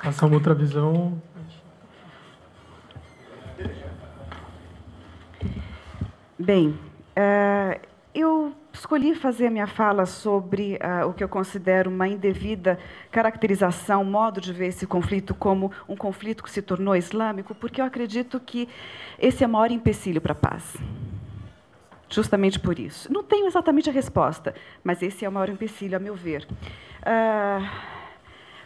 Ação Ultravisão. Bem, eu escolhi fazer a minha fala sobre o que eu considero uma indevida caracterização, modo de ver esse conflito como um conflito que se tornou islâmico, porque eu acredito que esse é o maior empecilho para a paz. Justamente por isso. Não tenho exatamente a resposta, mas esse é o maior empecilho, a meu ver.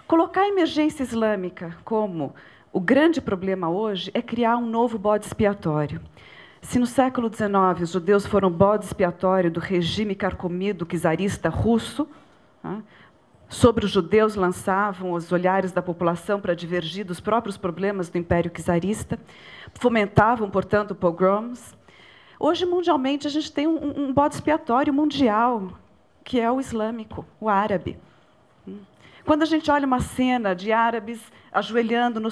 Colocar a emergência islâmica como o grande problema hoje é criar um novo bode expiatório. Se no século XIX os judeus foram bode expiatório do regime carcomido czarista russo, sobre os judeus lançavam os olhares da população para divergir dos próprios problemas do Império czarista, fomentavam, portanto, pogroms. Hoje, mundialmente, a gente tem um bode expiatório mundial, que é o islâmico, o árabe. Quando a gente olha uma cena de árabes ajoelhando no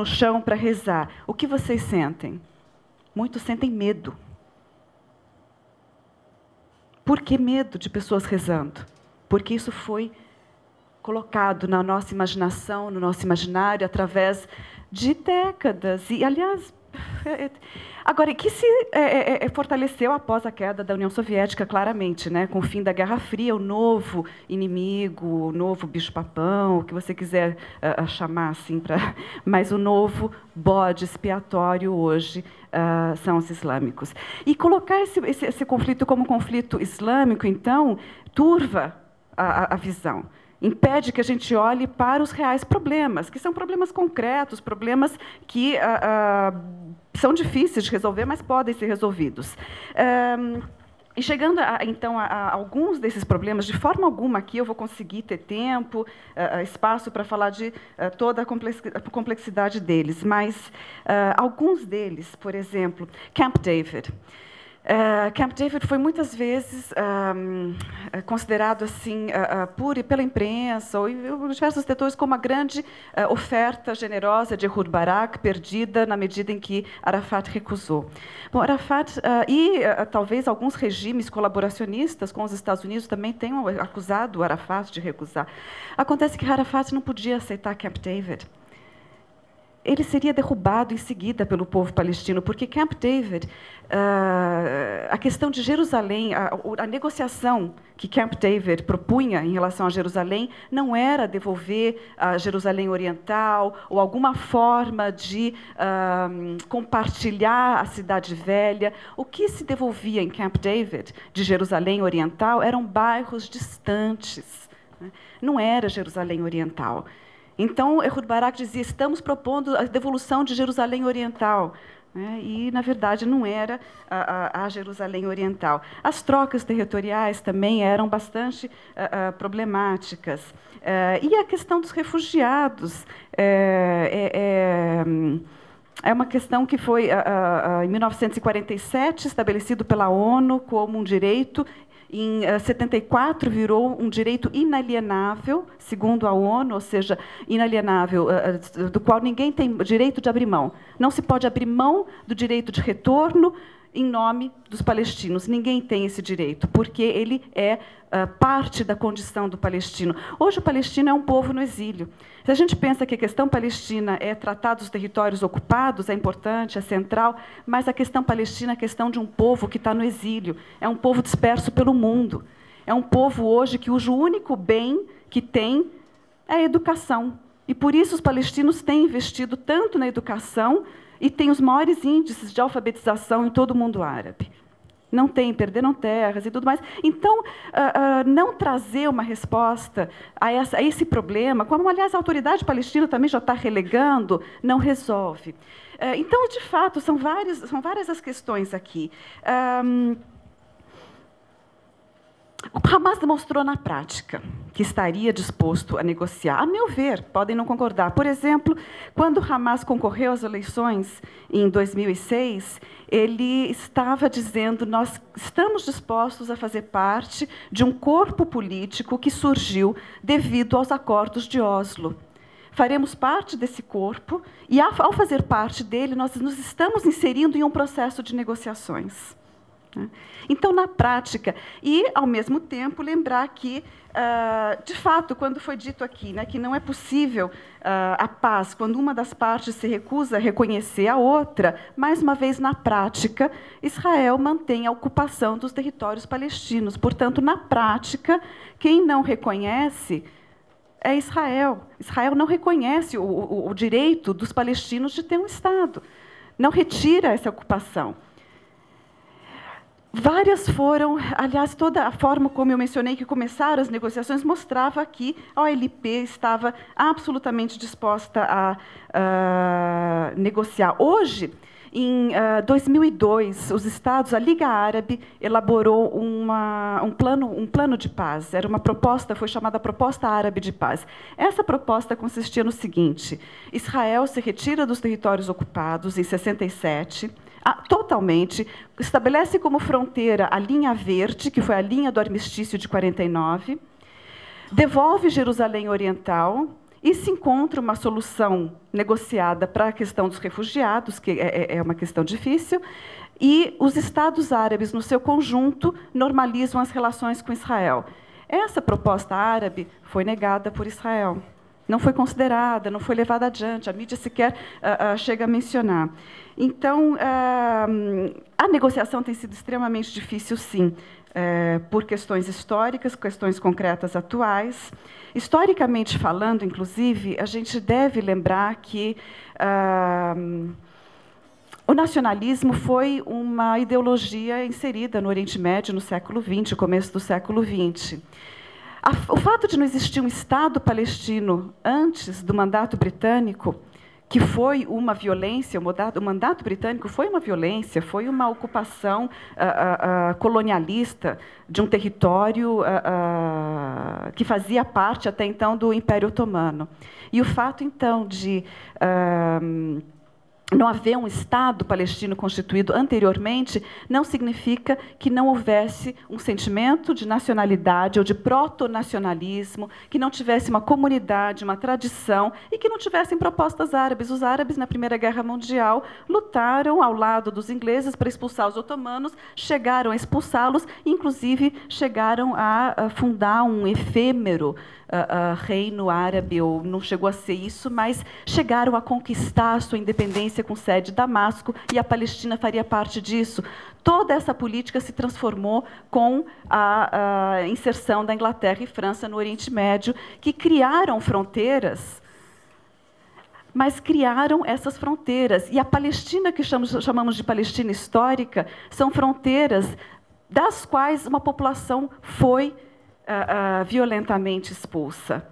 chão para rezar, o que vocês sentem? Muitos sentem medo. Por que medo de pessoas rezando? Porque isso foi colocado na nossa imaginação, no nosso imaginário, através de décadas. E, aliás, agora, que se fortaleceu após a queda da União Soviética, claramente, né, com o fim da Guerra Fria, o novo inimigo, o novo bicho-papão, o que você quiser chamar assim, mas o novo bode expiatório hoje são os islâmicos. E colocar esse conflito como um conflito islâmico, então, turva a visão. Impede que a gente olhe para os reais problemas, que são problemas concretos, problemas que são difíceis de resolver, mas podem ser resolvidos. E chegando, então, a alguns desses problemas, de forma alguma aqui eu vou conseguir ter tempo, espaço para falar de toda a complexidade deles, mas alguns deles, por exemplo, Camp David. Camp David foi muitas vezes considerado assim pela imprensa ou em diversos setores como uma grande oferta generosa de Ehud Barak, perdida na medida em que Arafat recusou. Bom, Arafat talvez alguns regimes colaboracionistas com os Estados Unidos também tenham acusado o Arafat de recusar. Acontece que Arafat não podia aceitar Camp David. Ele seria derrubado em seguida pelo povo palestino, porque Camp David, a questão de Jerusalém, a negociação que Camp David propunha em relação a Jerusalém não era devolver a Jerusalém Oriental ou alguma forma de compartilhar a Cidade Velha. O que se devolvia em Camp David de Jerusalém Oriental eram bairros distantes, né? Não era Jerusalém Oriental. Então, Ehud Barak dizia, estamos propondo a devolução de Jerusalém Oriental. E, na verdade, não era a Jerusalém Oriental. As trocas territoriais também eram bastante problemáticas. E a questão dos refugiados é uma questão que foi, em 1947, estabelecido pela ONU como um direito. Em 74, virou um direito inalienável, segundo a ONU, ou seja, inalienável, do qual ninguém tem direito de abrir mão. Não se pode abrir mão do direito de retorno em nome dos palestinos. Ninguém tem esse direito, porque ele é parte da condição do palestino. Hoje, o palestino é um povo no exílio. Se a gente pensa que a questão palestina é tratar dos territórios ocupados, é importante, é central, mas a questão palestina é a questão de um povo que está no exílio, é um povo disperso pelo mundo. É um povo hoje cujo único bem que tem é a educação. E, por isso, os palestinos têm investido tanto na educação e têm os maiores índices de alfabetização em todo o mundo árabe. Não tem, perderam terras e tudo mais. Então, não trazer uma resposta a esse problema, como, aliás, a autoridade palestina também já está relegando, não resolve. Então, de fato, são várias as questões aqui. O Hamas demonstrou na prática que estaria disposto a negociar. A meu ver, podem não concordar. Por exemplo, quando o Hamas concorreu às eleições em 2006, ele estava dizendo: nós estamos dispostos a fazer parte de um corpo político que surgiu devido aos acordos de Oslo. Faremos parte desse corpo e, ao fazer parte dele, nós nos estamos inserindo em um processo de negociações. Então, na prática, e, ao mesmo tempo, lembrar que, de fato, quando foi dito aqui, né, que não é possível a paz quando uma das partes se recusa a reconhecer a outra, mais uma vez, na prática, Israel mantém a ocupação dos territórios palestinos. Portanto, na prática, quem não reconhece é Israel. Israel não reconhece o direito dos palestinos de ter um Estado, não retira essa ocupação. Várias foram, aliás, toda a forma como eu mencionei que começaram as negociações mostrava que a OLP estava absolutamente disposta a negociar. Hoje, em 2002, os Estados, a Liga Árabe elaborou um plano de paz. Era uma proposta, foi chamada Proposta Árabe de Paz. Essa proposta consistia no seguinte: Israel se retira dos territórios ocupados em 67. Totalmente, estabelece como fronteira a linha verde, que foi a linha do armistício de 49, devolve Jerusalém Oriental e se encontra uma solução negociada para a questão dos refugiados, que é uma questão difícil, e os Estados árabes, no seu conjunto, normalizam as relações com Israel. Essa proposta árabe foi negada por Israel. Não foi considerada, não foi levada adiante, a mídia sequer chega a mencionar. Então, a negociação tem sido extremamente difícil, sim, por questões históricas, questões concretas atuais. Historicamente falando, inclusive, a gente deve lembrar que o nacionalismo foi uma ideologia inserida no Oriente Médio no século XX, começo do século XX. O fato de não existir um Estado palestino antes do mandato britânico, que foi uma violência, o mandato britânico foi uma violência, foi uma ocupação colonialista de um território que fazia parte, até então, do Império Otomano. E o fato, então, de não haver um Estado palestino constituído anteriormente, não significa que não houvesse um sentimento de nacionalidade ou de proto-nacionalismo, que não tivesse uma comunidade, uma tradição, e que não tivessem propostas árabes. Os árabes, na Primeira Guerra Mundial, lutaram ao lado dos ingleses para expulsar os otomanos, chegaram a expulsá-los, inclusive chegaram a fundar um efêmero reino árabe, ou não chegou a ser isso, mas chegaram a conquistar a sua independência com sede em Damasco, e a Palestina faria parte disso. Toda essa política se transformou com a inserção da Inglaterra e França no Oriente Médio, que criaram fronteiras, mas criaram essas fronteiras. E a Palestina, que chamamos de Palestina histórica, são fronteiras das quais uma população foi violentamente expulsa.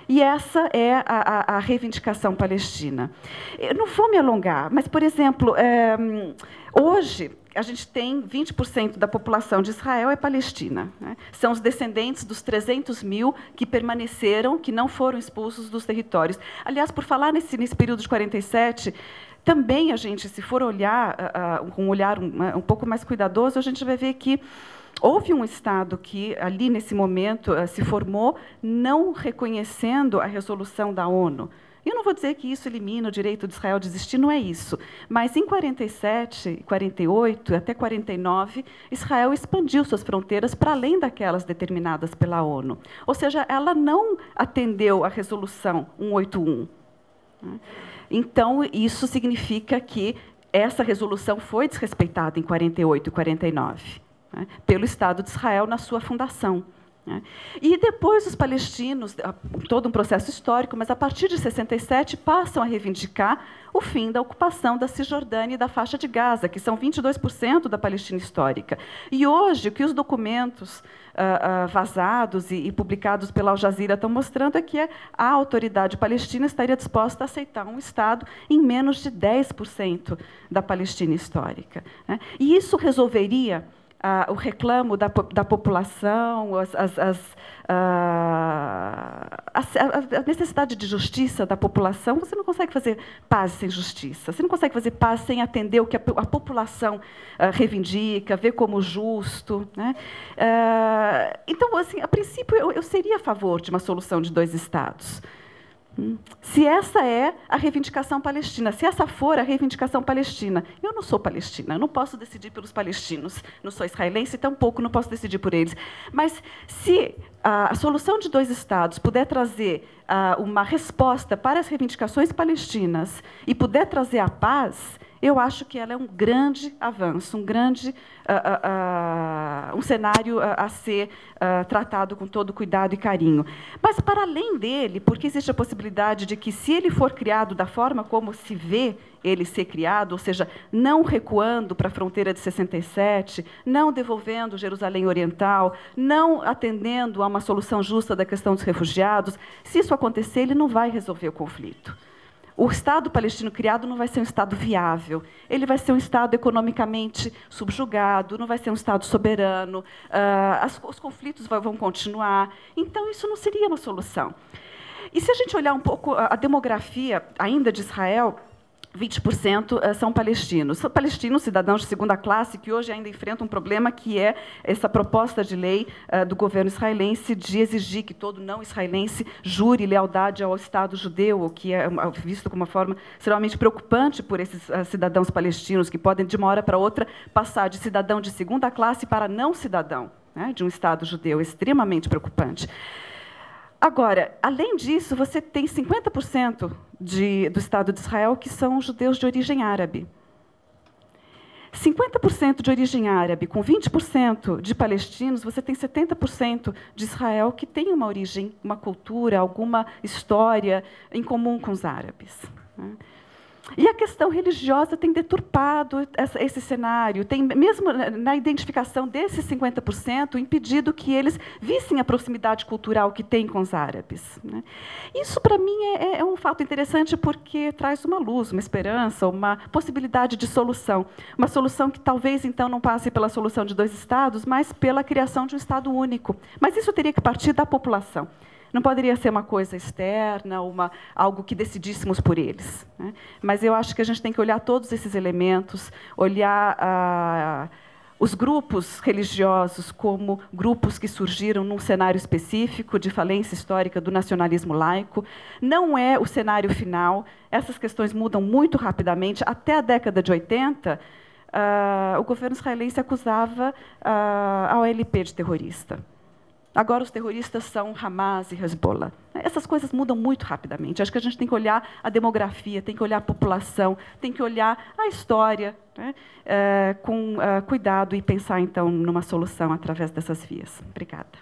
E essa é a reivindicação palestina. Eu não vou me alongar, mas, por exemplo, hoje a gente tem 20% da população de Israel é palestina. São os descendentes dos 300 mil que permaneceram, que não foram expulsos dos territórios. Aliás, por falar nesse período de 47, também a gente, se for olhar com um olhar um pouco mais cuidadoso, a gente vai ver que houve um Estado que, ali, nesse momento, se formou, não reconhecendo a resolução da ONU. Eu não vou dizer que isso elimina o direito de Israel de existir, não é isso. Mas, em 47, 48, até 49, Israel expandiu suas fronteiras para além daquelas determinadas pela ONU. Ou seja, ela não atendeu à resolução 181. Então, isso significa que essa resolução foi desrespeitada em 48 e 49. Pelo Estado de Israel na sua fundação. E depois os palestinos, todo um processo histórico, mas a partir de 67 passam a reivindicar o fim da ocupação da Cisjordânia e da faixa de Gaza, que são 22% da Palestina histórica. E hoje, o que os documentos vazados e publicados pela Al Jazeera estão mostrando é que a autoridade palestina estaria disposta a aceitar um Estado em menos de 10% da Palestina histórica. E isso resolveria o reclamo da população, a necessidade de justiça da população. Você não consegue fazer paz sem justiça. Você não consegue fazer paz sem atender o que a população reivindica, vê como justo. Então, assim, a princípio, eu seria a favor de uma solução de 2 Estados. Se essa é a reivindicação palestina, se essa for a reivindicação palestina, eu não sou palestina, eu não posso decidir pelos palestinos, não sou israelense, tampouco não posso decidir por eles. Mas se a solução de 2 estados puder trazer uma resposta para as reivindicações palestinas e puder trazer a paz, eu acho que ela é um grande avanço, um cenário a ser tratado com todo cuidado e carinho. Mas, para além dele, porque existe a possibilidade de que, se ele for criado da forma como se vê ele ser criado, ou seja, não recuando para a fronteira de 67, não devolvendo Jerusalém Oriental, não atendendo a uma solução justa da questão dos refugiados, se isso acontecer, ele não vai resolver o conflito. O Estado palestino criado não vai ser um Estado viável, ele vai ser um Estado economicamente subjugado, não vai ser um Estado soberano, os conflitos vão continuar. Então, isso não seria uma solução. E se a gente olhar um pouco a demografia ainda de Israel, 20% são palestinos. São palestinos, cidadãos de segunda classe, que hoje ainda enfrentam um problema, que é essa proposta de lei do governo israelense de exigir que todo não israelense jure lealdade ao Estado judeu, o que é visto como uma forma extremamente preocupante por esses cidadãos palestinos, que podem, de uma hora para outra, passar de cidadão de segunda classe para não cidadão, né, de um Estado judeu, extremamente preocupante. Agora, além disso, você tem 50% do Estado de Israel que são judeus de origem árabe. 50% de origem árabe, com 20% de palestinos, você tem 70% de Israel que tem uma origem, uma cultura, alguma história em comum com os árabes. E a questão religiosa tem deturpado esse cenário, tem, mesmo na identificação desses 50%, impedido que eles vissem a proximidade cultural que têm com os árabes. Isso, para mim, é um fato interessante, porque traz uma luz, uma esperança, uma possibilidade de solução. Uma solução que talvez, então, não passe pela solução de 2 estados, mas pela criação de um Estado único. Mas isso teria que partir da população. Não poderia ser uma coisa externa, algo que decidíssemos por eles. Mas eu acho que a gente tem que olhar todos esses elementos, olhar os grupos religiosos como grupos que surgiram num cenário específico de falência histórica do nacionalismo laico. Não é o cenário final, essas questões mudam muito rapidamente. Até a década de 80, o governo israelense acusava a OLP de terrorista. Agora, os terroristas são Hamas e Hezbollah. Essas coisas mudam muito rapidamente. Acho que a gente tem que olhar a demografia, tem que olhar a população, tem que olhar a história, né, com cuidado, e pensar, então, numa solução através dessas vias. Obrigada.